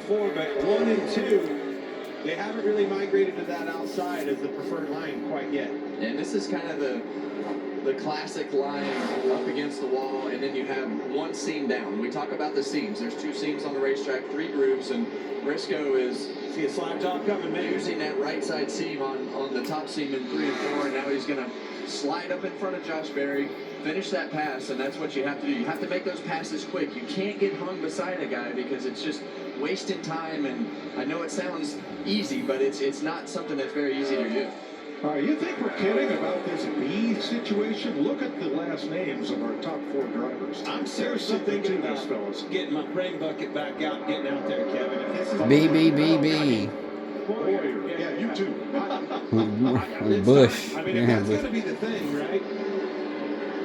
4, but 1 and 2, they haven't really migrated to that outside as the preferred line quite yet. And this is kind of the classic line up against the wall, and then you have one seam down. We talk about the seams. There's 2 seams on the racetrack, 3 grooves, and Briscoe is see a slab job coming, man. Using that right side seam on the top seam in 3 and 4, and now he's going to slide up in front of Josh Berry, finish that pass, and that's what you have to do. You have to make those passes quick. You can't get hung beside a guy because it's just wasting time, and I know it sounds easy, but it's not something that's very easy to do. You think we're kidding about this B situation? Look at the last names of our top 4 drivers. I'm seriously thinking about fellas getting my brain bucket back out and getting out there, Kevin. If this is B. Warrior. Yeah, you too. Bush. I mean, if that's going to be the thing, right?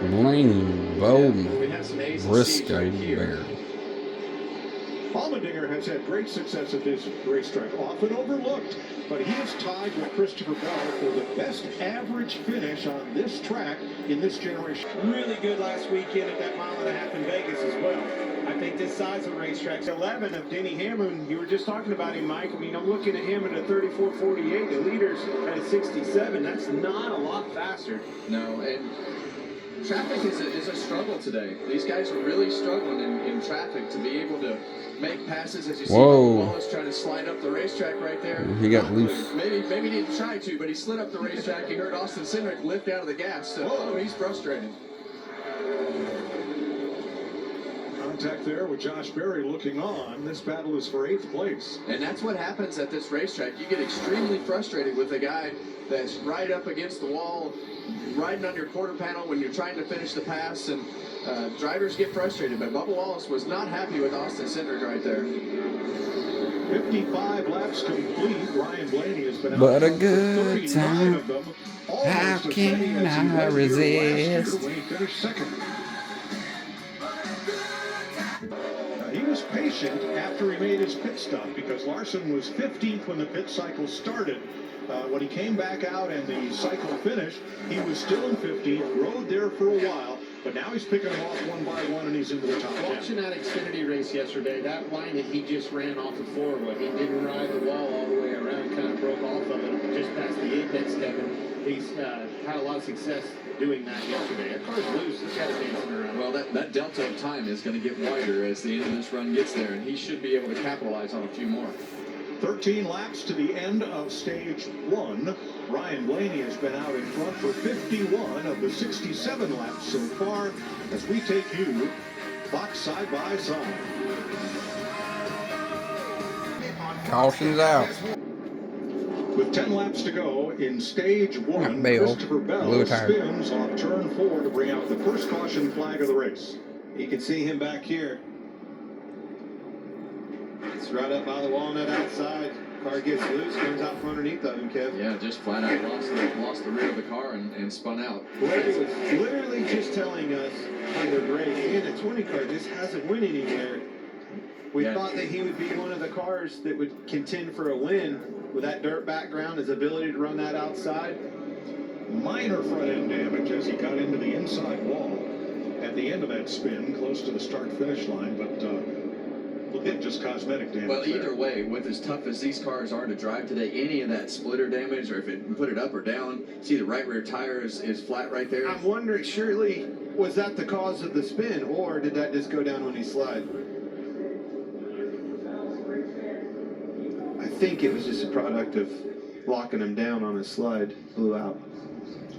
Blaney, Bowman, We have some A's and C's Briscoe, right here. Bear. Allmendinger has had great success at this racetrack, often overlooked, but he is tied with Christopher Bell for the best average finish on this track in this generation. Really good last weekend at that 1.5 miles in Vegas as well. I think this size of racetracks, 11 of Denny Hamlin, you were just talking about him, Mike. I mean, I'm looking at him at a 34.48. The leader's at a 67. That's not a lot faster. No, and traffic is a struggle today. These guys are really struggling in traffic to be able to make passes. As you see, Wallace trying to slide up the racetrack right there. He got loose. Maybe he didn't try to, but he slid up the racetrack. He heard Austin Cindric lift out of the gas. So he's frustrated. Contact there with Josh Berry looking on. This battle is for 8th place. And that's what happens at this racetrack. You get extremely frustrated with a guy that's right up against the wall, riding on your quarter panel when you're trying to finish the pass, and drivers get frustrated. But Bubba Wallace was not happy with Austin Cindric right there. 55 laps complete. Ryan Blaney has been out But a for good 39 time. of them. How can I resist? When he finished second. He was patient after he made his pit stop because Larson was 15th when the pit cycle started. When he came back out and the cycle finished, he was still in 15th, rode there for a while, but now he's picking them off one by one and he's into the top 10. Watching that Xfinity race yesterday, that line that he just ran off of 4, what he didn't ride the wall all the way around, kind of broke off of it just past the apex, Kevin. He's had a lot of success doing that yesterday. That car's loose. He's got it dancing around. Well, that delta of time is going to get wider as the end of this run gets there, and he should be able to capitalize on a few more. 13 laps to the end of stage 1. Ryan Blaney has been out in front for 51 of the 67 laps so far as we take you box side by side. Caution's out. With 10 laps to go in stage 1, Christopher Bell spins off turn 4 to bring out the first caution flag of the race. You can see him back here. It's right up by the walnut outside. Car gets loose, comes out from underneath of him, Kev. Yeah, just flat out lost the rear of the car and spun out. Larry was literally just telling us on the race, and the 20 car just hasn't went anywhere. We thought that he would be one of the cars that would contend for a win with that dirt background, his ability to run that outside. Minor front end damage as he got into the inside wall at the end of that spin, close to the start-finish line, but just cosmetic damage. Well, either way, with as tough as these cars are to drive today, any of that splitter damage, or if it put it up or down, see the right rear tire is flat right there. I'm wondering, surely, was that the cause of the spin, or did that just go down when he slid? I think it was just a product of locking him down on his slide, blew out.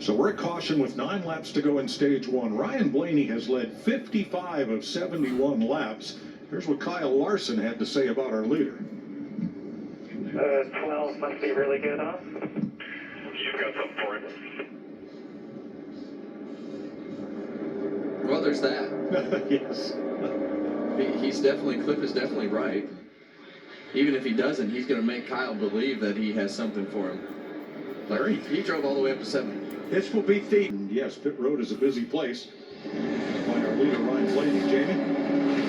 So we're at caution with 9 laps to go in stage 1. Ryan Blaney has led 55 of 71 laps. Here's what Kyle Larson had to say about our leader. 12 must be really good, huh? You've got something for him. Well, there's that. Yes. Cliff is definitely right. Even if he doesn't, he's going to make Kyle believe that he has something for him. Larry, he drove all the way up to 7. This will be the... Yes, pit road is a busy place. By our leader, Ryan Blaney. Jamie?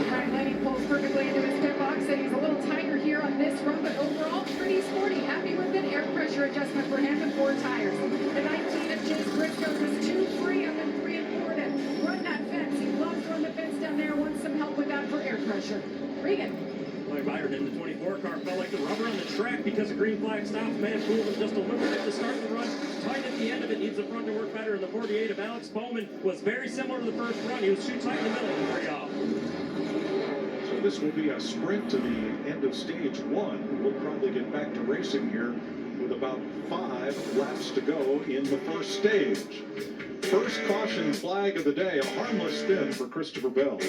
Ryan Blaney pulls perfectly into his pit box, and he's a little tighter here on this run, but overall, pretty sporty. Happy with an air pressure adjustment for him and 4 tires. The 19 of Chase Briscoe is 2-3 up and 3 and 4 to run that fence. He loves to run the fence down there, wants some help with that for air pressure. Regan. by Byron in the 24 car. Felt like the rubber on the track because the green flag stops. May have fooled him just a little bit to start the run. Tight at the end of it. Needs the front to work better. In the 48 of Alex Bowman was very similar to the first run. He was too tight in the middle and 3 off. So this will be a sprint to the end of stage 1. We'll probably get back to racing here with about 5 laps to go in the first stage. First caution flag of the day, a harmless spin for Christopher Bell.